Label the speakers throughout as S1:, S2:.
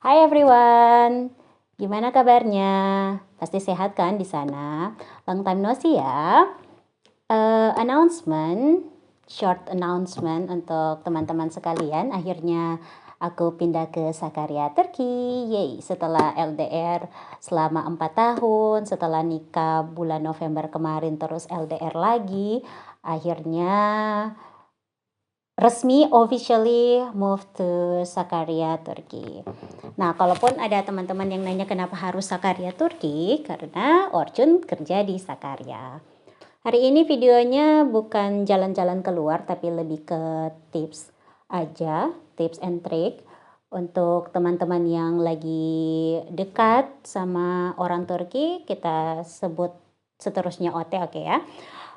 S1: Hai everyone, gimana kabarnya? Pasti sehat kan di sana? Long time no see ya. Announcement, short announcement untuk teman-teman sekalian. Akhirnya aku pindah ke Sakarya, Turki. Yeay, setelah LDR selama 4 tahun, setelah nikah bulan November kemarin terus LDR lagi. Akhirnya resmi officially move to Sakarya, Turki. Nah, kalaupun ada teman-teman yang nanya kenapa harus Sakarya, Turki, karena Orchun kerja di Sakarya. Hari ini videonya bukan jalan-jalan keluar, tapi lebih ke tips aja, tips and trick untuk teman-teman yang lagi dekat sama orang Turki, kita sebut seterusnya OT, oke ya.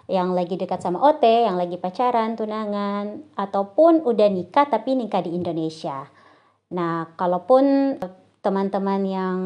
S1: Yang lagi dekat sama OT, yang lagi pacaran, tunangan, ataupun udah nikah tapi nikah di Indonesia. Nah, kalaupun teman-teman yang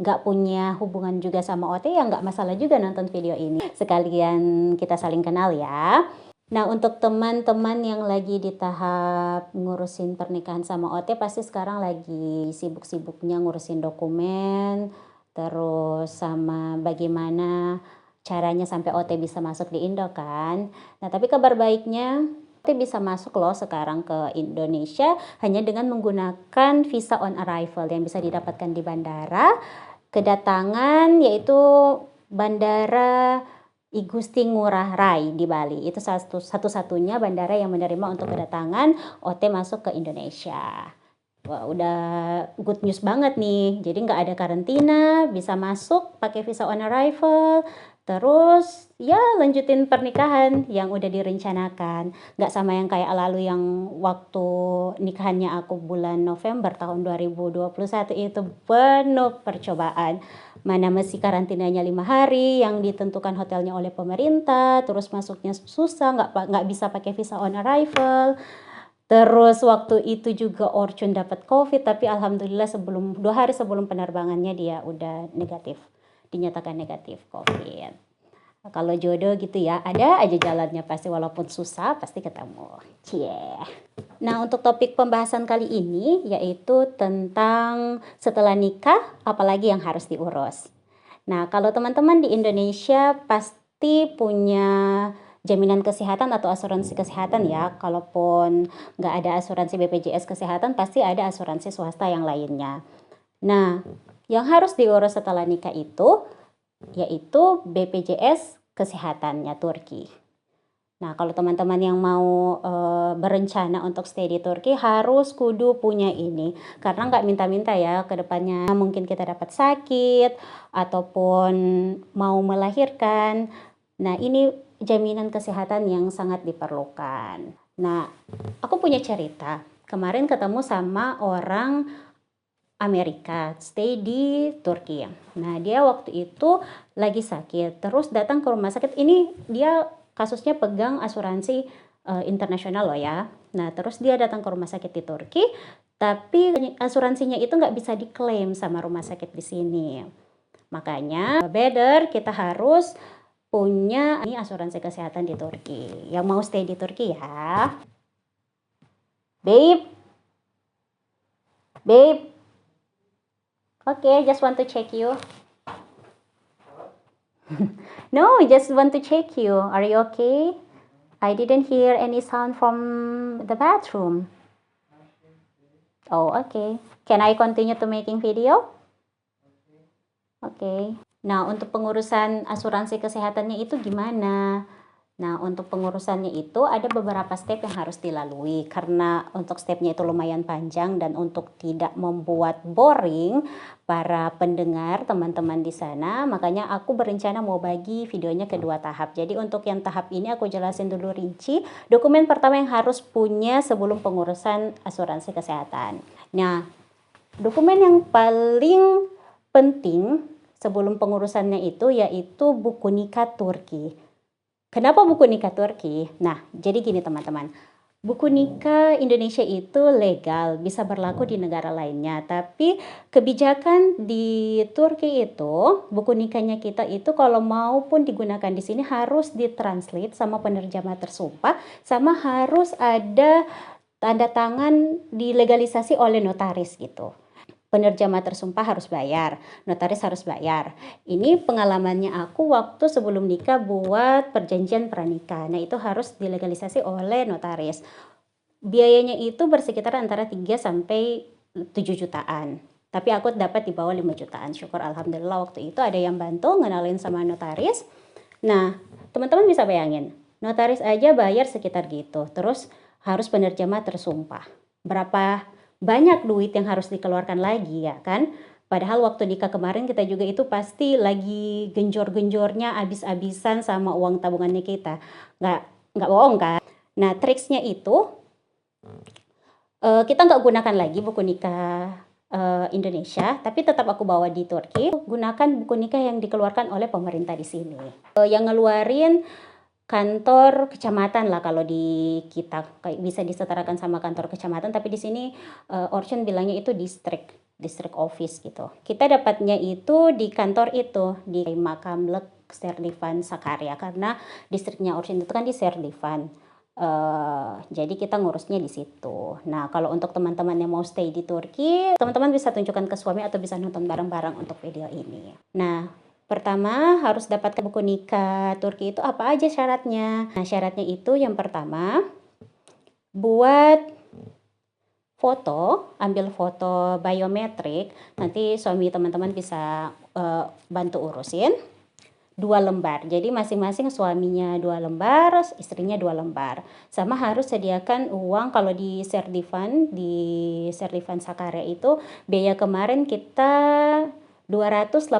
S1: nggak punya hubungan juga sama OT, ya nggak masalah juga nonton video ini. Sekalian kita saling kenal ya. Nah, untuk teman-teman yang lagi di tahap ngurusin pernikahan sama OT, pasti sekarang lagi sibuk-sibuknya ngurusin dokumen, terus sama bagaimana caranya sampai OT bisa masuk di Indo kan. Nah, tapi kabar baiknya OT bisa masuk loh sekarang ke Indonesia hanya dengan menggunakan visa on arrival yang bisa didapatkan di bandara. Kedatangan yaitu Bandara I Gusti Ngurah Rai di Bali. Itu satu-satunya bandara yang menerima untuk kedatangan OT masuk ke Indonesia. Wah, udah good news banget nih. Jadi nggak ada karantina, bisa masuk pakai visa on arrival. Terus ya lanjutin pernikahan yang udah direncanakan. Nggak sama yang kayak lalu yang waktu nikahannya aku bulan November tahun 2021 itu penuh percobaan. Mana mesti karantinanya 5 hari yang ditentukan hotelnya oleh pemerintah, terus masuknya susah, nggak bisa pakai visa on arrival. Terus waktu itu juga Orchun dapat COVID, tapi alhamdulillah 2 hari sebelum penerbangannya dia udah negatif, dinyatakan negatif COVID. Nah, kalau jodoh gitu ya, ada aja jalannya pasti walaupun susah pasti ketemu. Cie. Nah, untuk topik pembahasan kali ini yaitu tentang setelah nikah apalagi yang harus diurus. Nah, kalau teman-teman di Indonesia pasti punya jaminan kesehatan atau asuransi kesehatan ya. Kalaupun nggak ada asuransi BPJS kesehatan, pasti ada asuransi swasta yang lainnya. Nah, yang harus diurus setelah nikah itu yaitu BPJS kesehatannya Turki. Nah, kalau teman-teman yang mau berencana untuk stay di Turki harus kudu punya ini. Karena nggak minta-minta ya ke depannya mungkin kita dapat sakit ataupun mau melahirkan. Nah, ini jaminan kesehatan yang sangat diperlukan. Nah, aku punya cerita. Kemarin ketemu sama orang Amerika, stay di Turki. Nah, dia waktu itu lagi sakit, terus datang ke rumah sakit. Ini dia kasusnya pegang asuransi internasional loh ya. Nah, terus dia datang ke rumah sakit di Turki, tapi asuransinya itu nggak bisa diklaim sama rumah sakit di sini. Makanya, better kita harus punya ini asuransi kesehatan di Turki. Yang mau stay di Turki ya. Babe. Babe. Okay, just want to check you. No, just want to check you. Are you okay? I didn't hear any sound from the bathroom. Oh, okay. Can I continue to making video? Okay. Nah, untuk pengurusan asuransi kesehatannya itu gimana? Nah, untuk pengurusannya itu ada beberapa step yang harus dilalui karena untuk stepnya itu lumayan panjang dan untuk tidak membuat boring para pendengar teman-teman di sana, makanya aku berencana mau bagi videonya ke 2 tahap. Jadi untuk yang tahap ini aku jelasin dulu rinci dokumen pertama yang harus punya sebelum pengurusan asuransi kesehatan. Nah, dokumen yang paling penting sebelum pengurusannya itu yaitu buku nikah Turki. Kenapa buku nikah Turki? Nah, jadi gini teman-teman. Buku nikah Indonesia itu legal, bisa berlaku di negara lainnya. Tapi kebijakan di Turki itu, buku nikahnya kita itu kalau maupun digunakan di sini harus ditranslate sama penerjemah tersumpah, sama harus ada tanda tangan dilegalisasi oleh notaris gitu. penerjemah tersumpah harus bayar, notaris harus bayar. Ini pengalamannya aku waktu sebelum nikah buat perjanjian pranikah. Nah, itu harus dilegalisasi oleh notaris. Biayanya itu bersekitar antara 3 sampai 7 jutaan. Tapi aku dapat di bawah 5 jutaan. Syukur alhamdulillah waktu itu ada yang bantu ngenalin sama notaris. Nah, teman-teman bisa bayangin, notaris aja bayar sekitar gitu. Terus harus penerjemah tersumpah. Berapa banyak duit yang harus dikeluarkan lagi ya kan? Padahal waktu nikah kemarin kita juga itu pasti lagi genjor-genjornya abis-abisan sama uang tabungannya kita. Nggak bohong kan? Nah, triksnya itu kita nggak gunakan lagi buku nikah Indonesia, tapi tetap aku bawa di Turki. Gunakan buku nikah yang dikeluarkan oleh pemerintah di sini. Yang ngeluarin kantor kecamatan lah kalau di kita, kayak bisa disetarakan sama kantor kecamatan, tapi di sini Orchun bilangnya itu district office gitu. Kita dapatnya itu di kantor itu di Makamlek Serdivan Sakarya, karena distriknya Orchun itu kan di Serdivan. Jadi kita ngurusnya di situ. Nah, kalau untuk teman-teman yang mau stay di Turki, teman-teman bisa tunjukkan ke suami atau bisa nonton bareng-bareng untuk video ini. Nah, pertama harus dapatkan buku nikah Turki itu apa aja syaratnya. Nah, syaratnya itu yang pertama buat foto, ambil foto biometrik. Nanti suami teman-teman bisa bantu urusin. 2 lembar. Jadi masing-masing suaminya 2 lembar, istrinya 2 lembar. Sama harus sediakan uang kalau di Serdivan Sakarya itu biaya kemarin kita 280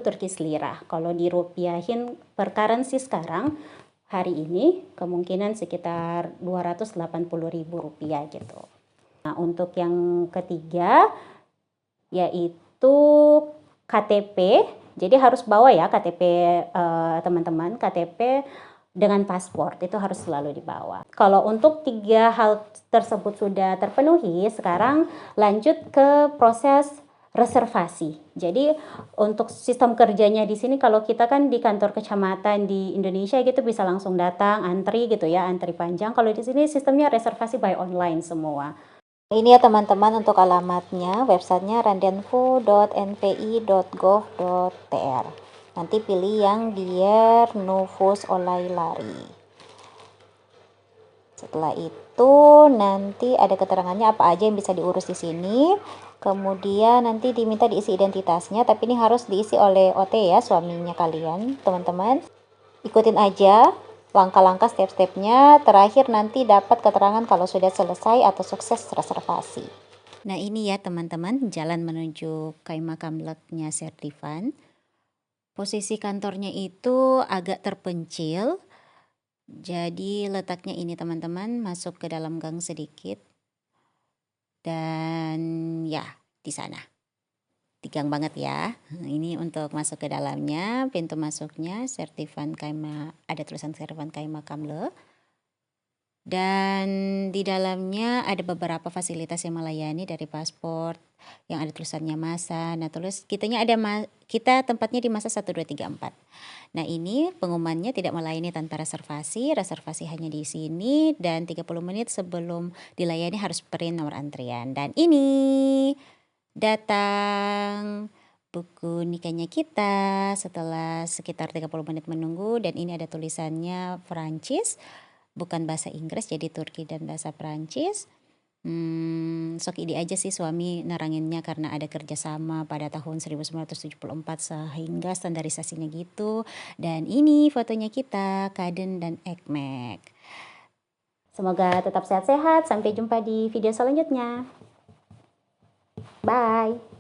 S1: Turkish lira. Kalau dirupiahin per currency sekarang hari ini kemungkinan sekitar 280.000 rupiah gitu. Nah, untuk yang ketiga yaitu KTP. Jadi harus bawa ya KTP teman-teman, KTP dengan paspor itu harus selalu dibawa. Kalau untuk 3 hal tersebut sudah terpenuhi, sekarang lanjut ke proses reservasi. Jadi untuk sistem kerjanya di sini, kalau kita kan di kantor kecamatan di Indonesia gitu bisa langsung datang, antri gitu ya, antri panjang. Kalau di sini sistemnya reservasi by online semua. Ini ya teman-teman untuk alamatnya, websitenya randenfu.npi.gov.tr. Nanti pilih yang Dier Nüfus Olayları. Setelah itu nanti ada keterangannya apa aja yang bisa diurus di sini. Kemudian nanti diminta diisi identitasnya, tapi ini harus diisi oleh OT ya, suaminya kalian, teman-teman. Ikutin aja langkah-langkah step-stepnya. Terakhir nanti dapat keterangan kalau sudah selesai atau sukses reservasi. Nah, ini ya teman-teman jalan menuju Kaymakamleknya Serdivan. Posisi kantornya itu agak terpencil. Jadi letaknya ini teman-teman, masuk ke dalam gang sedikit. Dan ya, di sana. Di gang banget ya. Ini untuk masuk ke dalamnya, pintu masuknya ada tulisan Serdivan Kaymakamlek. Dan di dalamnya ada beberapa fasilitas yang melayani, dari paspor yang ada tulisannya masa. Nah, kita tempatnya di masa 1 2 3 4. Nah, ini pengumumannya tidak melayani tanpa reservasi. Reservasi hanya di sini, dan 30 menit sebelum dilayani harus print nomor antrian. Dan ini datang buku nikahnya kita setelah sekitar 30 menit menunggu, dan ini ada tulisannya Prancis, bukan bahasa Inggris, jadi Turki dan bahasa Prancis. Sok ide aja sih suami neranginnya karena ada kerjasama pada tahun 1974 sehingga standarisasinya gitu. Dan ini fotonya kita, Kaden dan Ekmek. Semoga tetap sehat-sehat. Sampai jumpa di video selanjutnya. Bye.